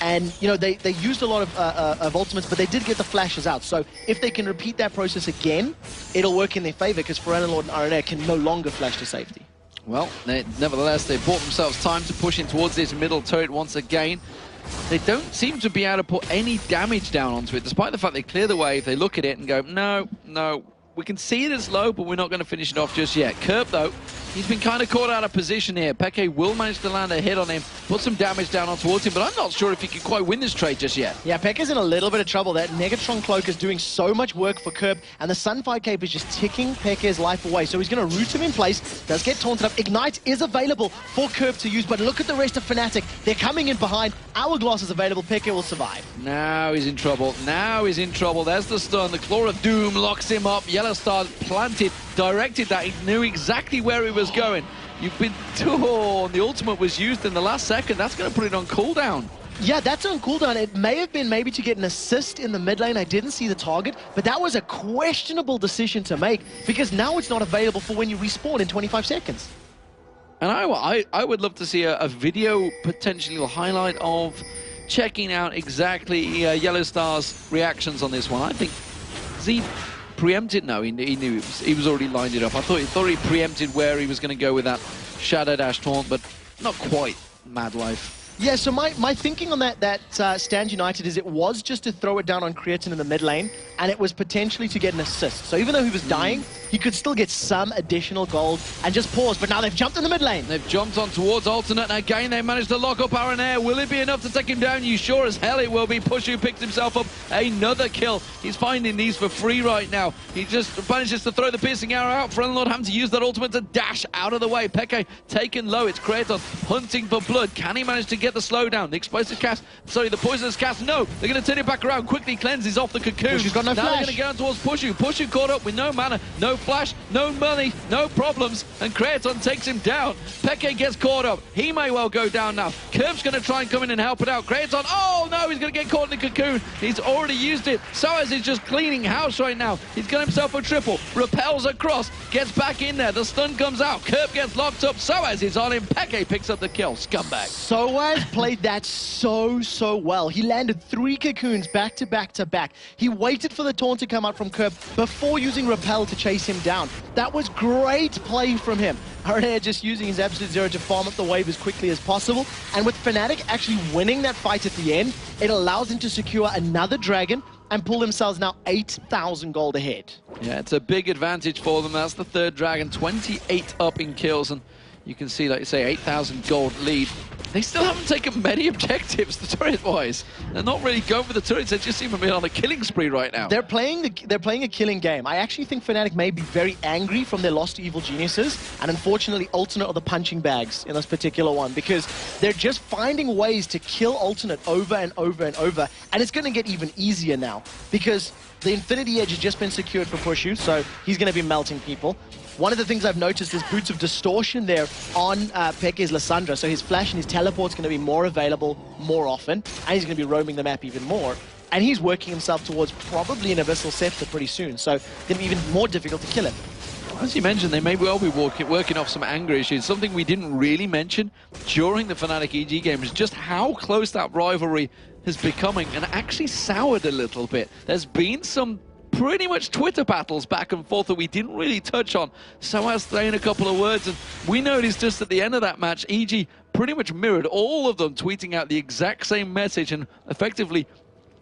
And, you know, they used a lot of ultimates, but they did get the flashes out. So if they can repeat that process again, it'll work in their favor, because Forellenlord and Aranea can no longer flash to safety. Well, nevertheless, they bought themselves time to push in towards this middle turret once again. They don't seem to be able to put any damage down onto it, despite the fact they clear the wave, they look at it and go, no, we can see it as low, but we're not going to finish it off just yet. Kirp, though, he's been kind of caught out of position here. Peke will manage to land a hit on him, put some damage down on towards him, but I'm not sure if he can quite win this trade just yet. Yeah, Peke's in a little bit of trouble. That Negatron Cloak is doing so much work for Kirp, and the Sunfire Cape is just ticking Peke's life away. So he's going to root him in place, does get taunted up. Ignite is available for Kirp to use, but look at the rest of Fnatic. They're coming in behind. Hourglass is available. Peke will survive. Now he's in trouble. Now he's in trouble. There's the stun. The Claw of Doom locks him up. Yellow Star planted, directed that. He knew exactly where he was going. You've been... Oh, the ultimate was used in the last second. That's going to put it on cooldown. Yeah, that's on cooldown. It may have been maybe to get an assist in the mid lane. I didn't see the target, but that was a questionable decision to make, because now it's not available for when you respawn in 25 seconds. And I would love to see a video, potentially a highlight of checking out exactly Yellow Star's reactions on this one. I think Z preempted. No, he knew he was already lined it up. I thought he preempted where he was going to go with that Shadow Dash taunt, but not quite. Mad Life. Yeah, so my thinking on that Stand United is it was just to throw it down on Creatine in the mid lane, and it was potentially to get an assist. So even though he was dying, he could still get some additional gold and just pause. But now they've jumped in the mid lane. They've jumped on towards Alternate, and again they managed to lock up Aranea. Will it be enough to take him down? You sure as hell it will be. Pushu picks himself up another kill. He's finding these for free right now. He just manages to throw the piercing arrow out. Forellenlord having to use that ultimate to dash out of the way. Peke taken low. It's Kratos hunting for blood. Can he manage to get the slowdown? The explosive cast, sorry, the poisonous cast, no! They're going to turn it back around, quickly cleanses off the cocoon. She's got no now flash. They're going to get on towards Pushu. Pushu caught up with no mana, no flash, no money, no problems, and Kratos takes him down. Peke gets caught up. He may well go down now. Kirp's going to try and come in and help it out. Kratos, oh no, he's going to get caught in the cocoon. He's already used it. Soaz is just cleaning house right now. He's got himself a triple, repels across, gets back in there. The stun comes out. Kirp gets locked up. Soaz is on him. Peke picks up the kill. Scumbag. Soaz played that so well. He landed 3 cocoons back to back to back. He waited for the taunt to come out from Kirp before using Repel to chase him down. That was great play from him. Aranea just using his Absolute Zero to farm up the wave as quickly as possible. And with Fnatic actually winning that fight at the end, it allows him to secure another dragon and pull themselves now 8,000 gold ahead. Yeah, it's a big advantage for them. That's the 3rd dragon, 28 up in kills. And You can see, like you say, 8,000 gold lead. They still haven't taken many objectives, the turret-wise. They're not really going for the turrets. They just seem to be on a killing spree right now. They're playing a killing game. I actually think Fnatic may be very angry from their loss to Evil Geniuses, and unfortunately, Alternate are the punching bags in this particular one, because they're just finding ways to kill Alternate over and over and over, and it's going to get even easier now, because the Infinity Edge has just been secured for Pushu, so he's going to be melting people. One of the things I've noticed is Boots of Distortion there on Peke's Lissandra, so his flash and his teleport's going to be more available more often, and he's going to be roaming the map even more. And he's working himself towards probably an Abyssal Scepter pretty soon, so it's going to be even more difficult to kill him. As you mentioned, they may well be working off some anger issues. Something we didn't really mention during the Fnatic EG game is just how close that rivalry is becoming, and actually soured a little bit. There's been some pretty much Twitter battles back and forth that we didn't really touch on. Soaz throwing a couple of words, and we noticed just at the end of that match, EG pretty much mirrored all of them, tweeting out the exact same message and effectively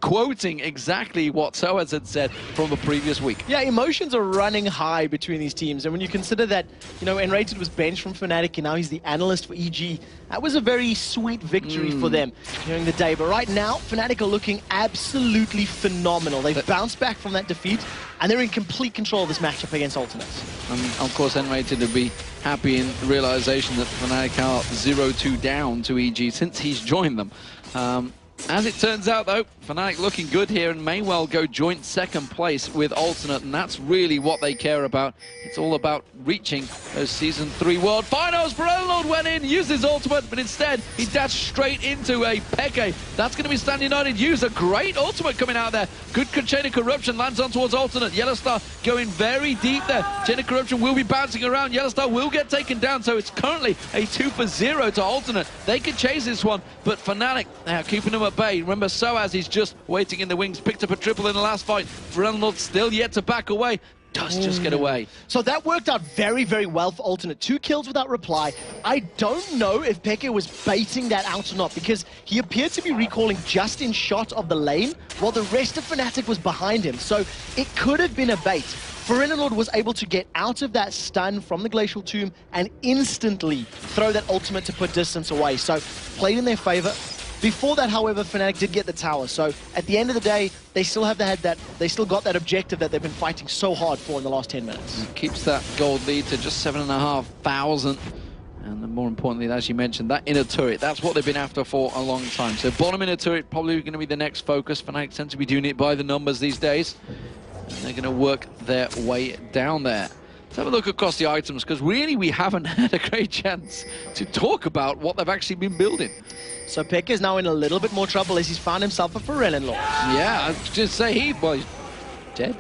quoting exactly what Soaz had said from the previous week. Yeah, emotions are running high between these teams, and when you consider that, you know, Enrated was benched from Fnatic and now he's the analyst for EG, that was a very sweet victory for them during the day. But right now, Fnatic are looking absolutely phenomenal. They've bounced back from that defeat, and they're in complete control of this matchup against Alternates. And of course, Enrated would be happy in the realization that Fnatic are 0-2 down to EG since he's joined them. As it turns out, though, Fnatic looking good here and may well go joint second place with Alternate, and that's really what they care about. It's all about reaching those Season 3 World Finals. Lord went in, used his ultimate, but instead he dashed straight into a Peke. That's going to be Stand United use. A great ultimate coming out there. Good Chain of Corruption lands on towards Alternate. Yellowstar going very deep there. Chain of Corruption will be bouncing around. Yellowstar will get taken down, so it's currently a 2-for-0 to Alternate. They could chase this one, but Fnatic keeping them at bay. Remember, Soaz is just waiting in the wings, picked up a triple in the last fight. Lord still yet to back away. Does just get away. So that worked out very, very well for Alternate. 2 kills without reply. I don't know if Peke was baiting that out or not, because he appeared to be recalling just in shot of the lane, while the rest of Fnatic was behind him. So it could have been a bait. Lord was able to get out of that stun from the Glacial Tomb and instantly throw that ultimate to put distance away. So played in their favor. Before that, however, Fnatic did get the tower. So at the end of the day, they still have they still got that objective that they've been fighting so hard for in the last 10 minutes. It keeps that gold lead to just 7,500. And then more importantly, as you mentioned, that inner turret, that's what they've been after for a long time. So bottom inner turret probably going to be the next focus. Fnatic tend to be doing it by the numbers these days. And they're going to work their way down there. Let's have a look across the items, because really we haven't had a great chance to talk about what they've actually been building. So Peke is now in a little bit more trouble as he's found himself a Lord. Yeah, I was just say he's dead.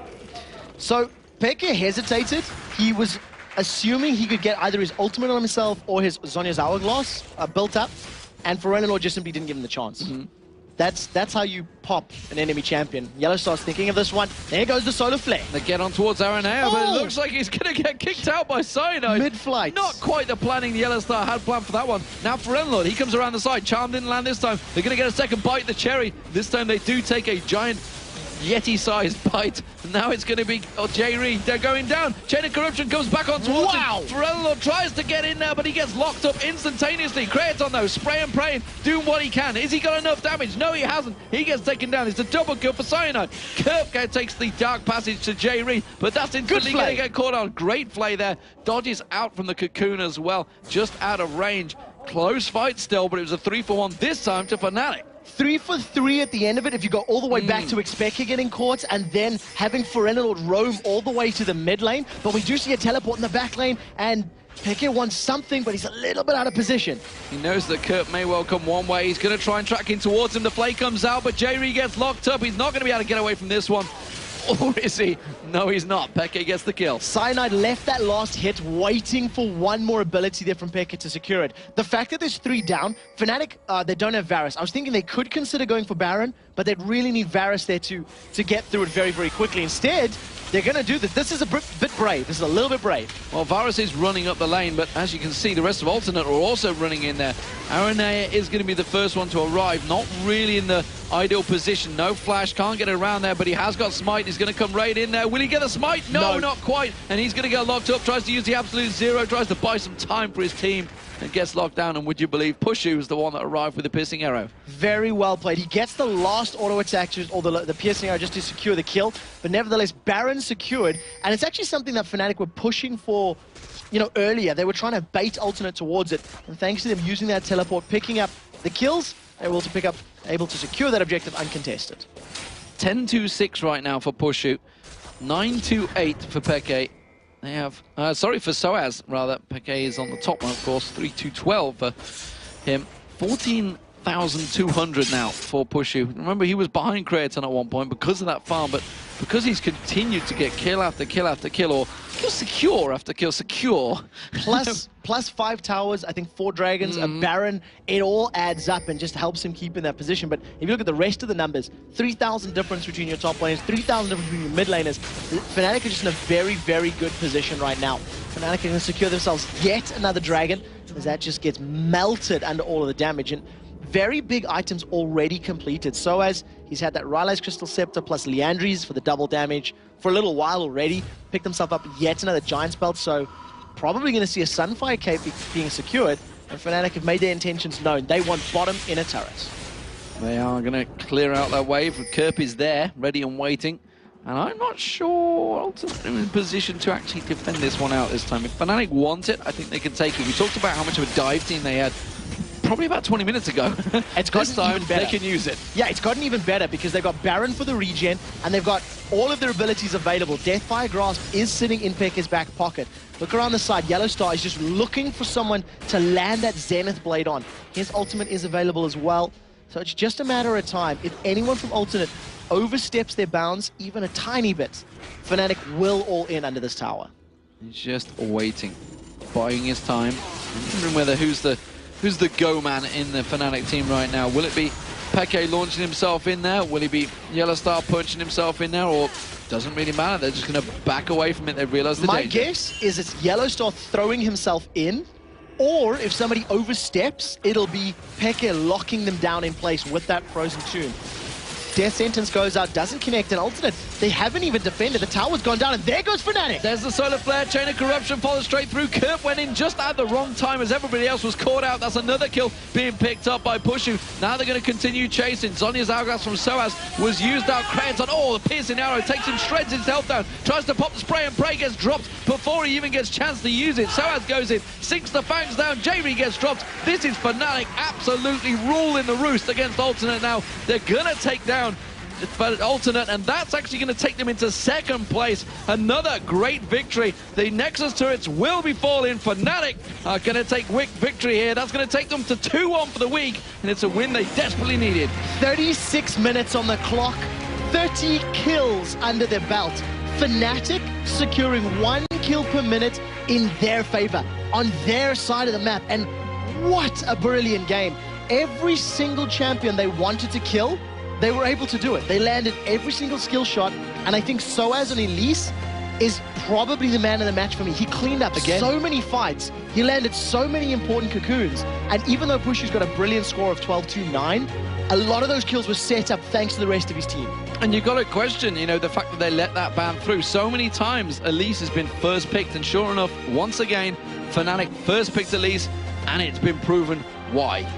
So Peke hesitated. He was assuming he could get either his ultimate on himself or his Zhonya's Hourglass built up, and Lord just simply didn't give him the chance. That's how you pop an enemy champion. Yellowstar's thinking of this one. There goes the Solar Flare. They get on towards Aranea, but it looks like he's going to get kicked out by Cyanide. Mid-flight. Not quite the planning the Yellowstar had planned for that one. Now for Lord, he comes around the side. Charm didn't land this time. They're going to get a second bite, the cherry. This time they do take a giant Yeti-sized bite. Now it's going to be J-Re. They're going down. Chain of Corruption comes back on towards him. Lord tries to get in there, but he gets locked up instantaneously. Kraton, though, spraying and praying, doing what he can. Is he got enough damage? No, he hasn't. He gets taken down. It's a double kill for Cyanide. Kirk takes the Dark Passage to J-Re, but that's instantly going to get caught on. Great play there. Dodges out from the cocoon as well, just out of range. Close fight still, but it was a 3-for-1 this time to Fnatic. 3 for 3 at the end of it, if you go all the way back to Expecka getting caught and then having Lord roam all the way to the mid lane. But we do see a teleport in the back lane, and Peke wants something, but he's a little bit out of position. He knows that Kurt may well come one way. He's going to try and track in towards him. The flay comes out, but J-Re gets locked up. He's not going to be able to get away from this one. Or is he? No, he's not. Peke gets the kill. Cyanide left that last hit waiting for one more ability there from Peke to secure it. The fact that there's 3 down, Fnatic, they don't have Varus. I was thinking they could consider going for Baron, but they'd really need Varus there to get through it very, very quickly. Instead, they're going to do this. This is a bit brave. This is a little bit brave. Well, Varus is running up the lane, but as you can see, the rest of Alternate are also running in there. Aranea is going to be the first one to arrive. Not really in the ideal position. No flash, can't get around there, but he has got Smite He's going to come right in there. Will he get a smite? No, not quite. And he's going to get locked up. Tries to use the absolute zero. Tries to buy some time for his team. And gets locked down. And would you believe Pushu is the one that arrived with the piercing arrow? Very well played. He gets the last auto attack, or the piercing arrow, just to secure the kill. But nevertheless, Baron secured. And it's actually something that Fnatic were pushing for, earlier. They were trying to bait Alternate towards it. And thanks to them using that teleport, picking up the kills, they were able to secure that objective uncontested. 10-2-6 right now for Pushu. 9-2-8 for Peke. They have, for Soaz, rather. Peke is on the top one, of course. 3-2-12 for him. 14,200 now for Pushu. Remember, he was behind Creaton at one point because of that farm, but because he's continued to get kill after kill after kill, or kill secure after kill secure. plus 5 towers, I think 4 dragons, a Baron, it all adds up and just helps him keep in that position. But if you look at the rest of the numbers, 3,000 difference between your top laners, 3,000 difference between your mid laners. Fnatic are just in a very, very good position right now. Fnatic are going to secure themselves yet another dragon, as that just gets melted under all of the damage. And very big items already completed. So as he's had that Rylai's Crystal Scepter plus Liandry's for the double damage for a little while already, picked himself up yet another Giant's Belt, so probably going to see a Sunfire Cape being secured, and Fnatic have made their intentions known. They want bottom inner turrets. They are going to clear out that wave. Kirby's there, ready and waiting. And I'm not sure Ultimate in position to actually defend this one out this time. If Fnatic want it, I think they can take it. We talked about how much of a dive team they had probably about 20 minutes ago. It's gotten even better. They can use it. Yeah, it's gotten even better because they've got Baron for the regen, and they've got all of their abilities available. Deathfire Grasp is sitting in Peke's back pocket. Look around the side. Yellow Star is just looking for someone to land that Zenith Blade on. His ultimate is available as well. So it's just a matter of time. If anyone from Alternate oversteps their bounds even a tiny bit, Fnatic will all in under this tower. He's just waiting, buying his time. I'm wondering whether who's the go man in the Fnatic team right now. Will it be Peke launching himself in there? Will it be Yellow Star punching himself in there? Or doesn't really matter, they're just going to back away from it. They realize the danger. My guess is it's Yellow Star throwing himself in, or if somebody oversteps, it'll be Peke locking them down in place with that Frozen Tomb. Death Sentence goes out, doesn't connect, and Alternate, they haven't even defended. The tower's gone down, and there goes Fnatic. There's the Solar Flare, Chain of Corruption follows straight through. Kurt went in just at the wrong time as everybody else was caught out. That's another kill being picked up by Pushu. Now they're going to continue chasing. Zhonya's Hourglass from Soaz was used out. Creaton, the piercing arrow takes him, shreds his health down, tries to pop the spray, and Prey gets dropped before he even gets a chance to use it. Soaz goes in, sinks the fangs down, JV gets dropped. This is Fnatic absolutely ruling the roost against Alternate now. They're going to take down Alternate, and that's actually going to take them into second place. Another great victory. The Nexus turrets will be falling. Fnatic are going to take victory here. That's going to take them to 2-1 for the week, and it's a win they desperately needed. 36 minutes on the clock, 30 kills under their belt. Fnatic securing 1 kill per minute in their favor, on their side of the map, and what a brilliant game. Every single champion they wanted to kill, they were able to do it. They landed every single skill shot, and I think Soaz on Elise is probably the man of the match for me. He cleaned up so many fights. He landed so many important cocoons, and even though Pushu's got a brilliant score of 12-2-9, a lot of those kills were set up thanks to the rest of his team. And you've got to question, the fact that they let that ban through. So many times, Elise has been first picked, and sure enough, once again, Fnatic first picked Elise, and it's been proven why.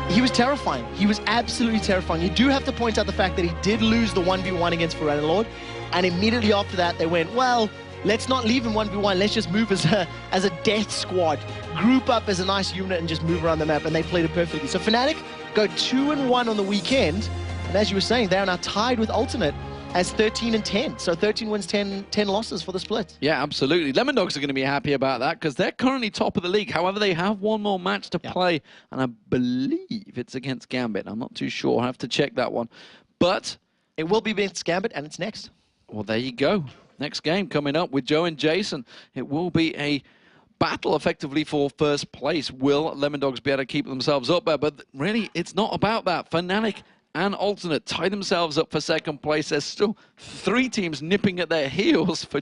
He was terrifying. He was absolutely terrifying. You do have to point out the fact that he did lose the 1v1 against Forerunner Lord, and immediately after that they went, well, let's not leave him 1v1, let's just move as a death squad. Group up as a nice unit and just move around the map, and they played it perfectly. So Fnatic go 2-1 on the weekend, and as you were saying, they are now tied with Alternate as 13-10. So 13 wins, 10 losses for the split. Yeah, absolutely. Lemon Dogs are going to be happy about that because they're currently top of the league. However, they have one more match to play, and I believe it's against Gambit. I'm not too sure. I have to check that one. But it will be against Gambit, and it's next. Well, there you go. Next game coming up with Joe and Jason. It will be a battle effectively for first place. Will Lemon Dogs be able to keep themselves up there? But really, it's not about that. Fnatic and Alternate tie themselves up for second place. There's still 3 teams nipping at their heels for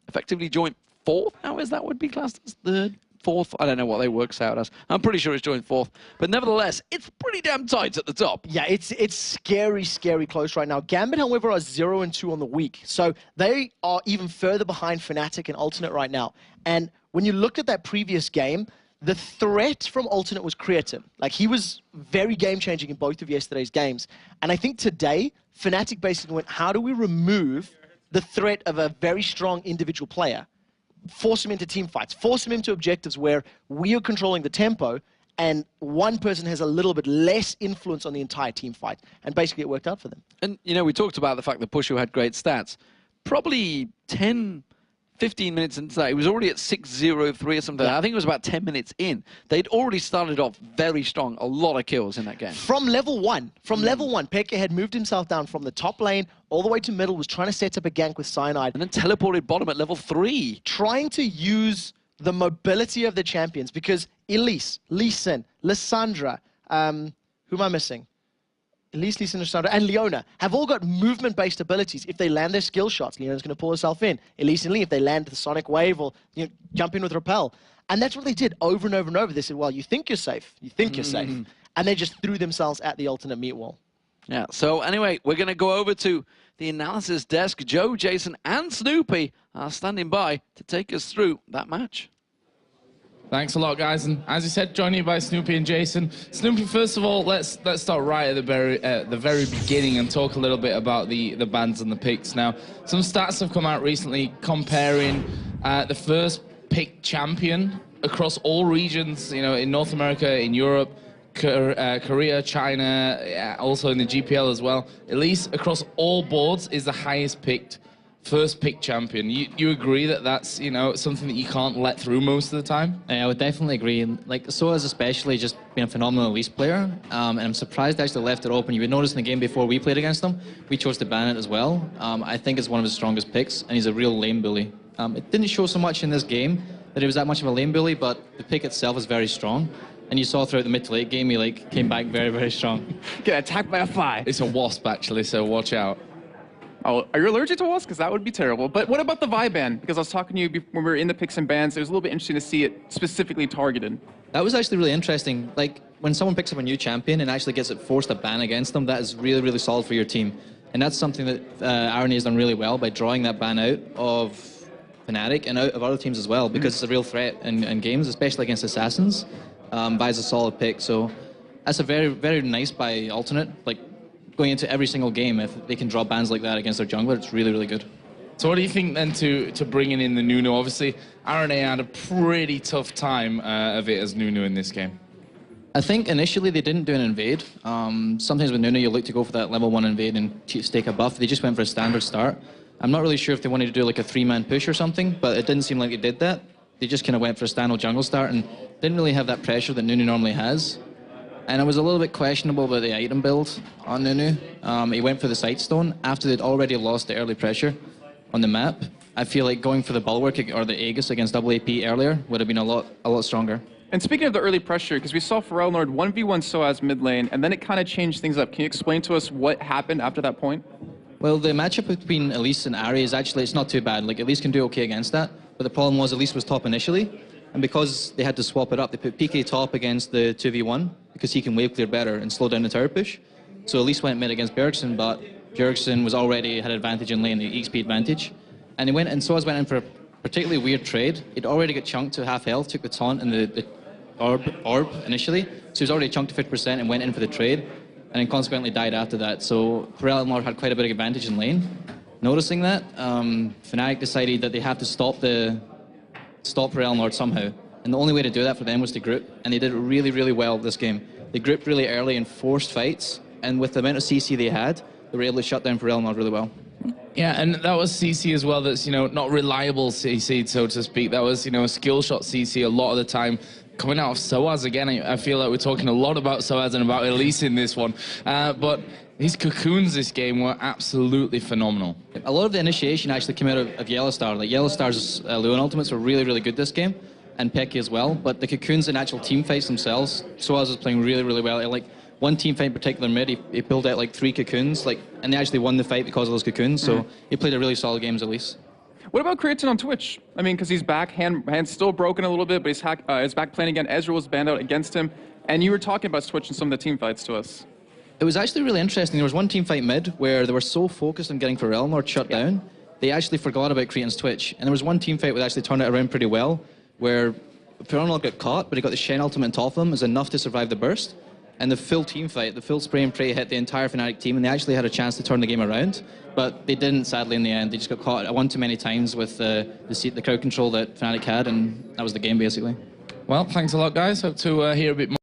effectively joint 4th. How is that would be classed as third fourth. I don't know what they works out as. I'm pretty sure it's joined fourth. But nevertheless, it's pretty damn tight at the top. Yeah, it's scary, scary close right now. Gambit, however, are 0-2 on the week. So they are even further behind Fnatic and Alternate right now. And when you look at that previous game, the threat from Alternate was creative. Like, he was very game-changing in both of yesterday's games. And I think today, Fnatic basically went, how do we remove the threat of a very strong individual player? Force him into team fights, force him into objectives where we are controlling the tempo and one person has a little bit less influence on the entire team fight. And basically it worked out for them. And, you know, we talked about the fact that Pushu had great stats. Probably 10, 15 minutes into that, he was already at 6-0-3 or something. Yeah. I think it was about 10 minutes in. They'd already started off very strong, a lot of kills in that game. From level one, Peke had moved himself down from the top lane all the way to middle, was trying to set up a gank with Cyanide. And then teleported bottom at level 3. Trying to use the mobility of the champions, because Elise, Lee Sin, Lissandra, who am I missing? Elise, Lee Sin, Lissandra, and Leona have all got movement-based abilities. If they land their skill shots, Leona's going to pull herself in. Elise and Lee, if they land the Sonic Wave or jump in with Repel. And that's what they did over and over and over. They said, well, you think you're safe. You think you're safe. And they just threw themselves at the alternate meat wall. Yeah, so anyway, we're going to go over to the analysis desk. Joe, Jason, and Snoopy are standing by to take us through that match. Thanks a lot, guys. And as you said, joining you by Snoopy and Jason. Snoopy, first of all, let's start right at the very beginning and talk a little bit about the bans and the picks. Now, some stats have come out recently comparing the first pick champion across all regions, you know, in North America, in Europe, Korea, China, also in the GPL as well. At least across all boards is the highest picked first pick champion. You agree that that's, you know, something that you can't let through most of the time? I would definitely agree. Like, Soaz especially just been a phenomenal Elise player, and I'm surprised they actually left it open. You would notice in the game before we played against them, we chose to ban it as well. I think it's one of his strongest picks, and he's a real lane bully. It didn't show so much in this game that he was that much of a lane bully, but the pick itself is very strong. And you saw throughout the mid to late game, he came back very, very strong. Get attacked by a fly. It's a wasp, actually, so watch out. Oh, are you allergic to wasps? Because that would be terrible. But what about the Vi ban? Because I was talking to you when we were in the picks and bans. It was a little bit interesting to see it specifically targeted. That was actually really interesting. Like, when someone picks up a new champion and actually gets it forced a ban against them, that is really, really solid for your team. And that's something that Irony has done really well by drawing that ban out of Fnatic and out of other teams as well, because it's a real threat in games, especially against Assassins. Vi's a solid pick, so that's a very, very nice by Alternate. Like, going into every single game, if they can draw bans like that against their jungler, it's really, really good. So what do you think then to bringing in the Nunu? Obviously, RNA had a pretty tough time of it as Nunu in this game. I think initially they didn't do an invade. Sometimes with Nunu, you look to go for that level 1 invade and stake a buff. They just went for a standard start. I'm not really sure if they wanted to do like a 3-man push or something, but it didn't seem like they did that. They just kind of went for a standard jungle start and didn't really have that pressure that Nunu normally has. And it was a little bit questionable about the item build on Nunu. He went for the Sightstone after they'd already lost the early pressure on the map. I feel like going for the Bulwark or the Aegis against W8D2 earlier would have been a lot stronger. And speaking of the early pressure, because we saw Pharrell Nord 1v1 Soaz mid lane, and then it kind of changed things up. Can you explain to us what happened after that point? Well, the matchup between Elise and Ahri is actually, it's not too bad. Like, Elise can do okay against that, but the problem was Elise was top initially, and because they had to swap it up, they put PK top against the 2v1, because he can wave clear better and slow down the tower push. So Elise went mid against Bjergsen, but Bjergsen was already had advantage in lane, the XP advantage. And he went, and Soaz went in for a particularly weird trade. He'd already got chunked to half health, took the taunt and the orb initially, so he was already chunked to 50% and went in for the trade, and then consequently died after that. So Pharrell Nord had quite a bit of advantage in lane. Noticing that, Fnatic decided that they have to stop Pharrell Nord somehow. And the only way to do that for them was to group, and they did it really, really well this game. They grouped really early and forced fights, and with the amount of CC they had, they were able to shut down Pharrell Nord really well. Yeah, and that was CC as well. That's, you know, not reliable CC, so to speak. That was, you know, a skill shot CC a lot of the time. Coming out of Soaz again, I feel like we're talking a lot about Soaz and about Elise in this one. But his cocoons this game were absolutely phenomenal. A lot of the initiation actually came out of Yellowstar. Like, Yellowstar's Luan ultimates were really, really good this game, and Peke as well. But the cocoons in actual team fights themselves, Soaz was playing really, really well. Like, one team fight in particular mid, he pulled out like 3 cocoons, and they actually won the fight because of those cocoons. So he played a really solid game as Elise. What about Creatine on Twitch? I mean, because he's back, hand's still broken a little bit, but he's back playing again. Ezreal was banned out against him. And you were talking about Twitch in some of the team fights to us. It was actually really interesting. There was one team fight mid where they were so focused on getting Pharrell Lord shut down, they actually forgot about Creatine's Twitch. And there was one team fight where they actually turned it around pretty well, where Pharrell Lord got caught, but he got the Shen ultimate on top of him. It was enough to survive the burst. And the full team fight, the full spray and pray hit the entire Fnatic team, and they actually had a chance to turn the game around. But they didn't, sadly, in the end. They just got caught one too many times with the crowd control that Fnatic had, and that was the game, basically. Well, thanks a lot, guys. Hope to hear a bit more.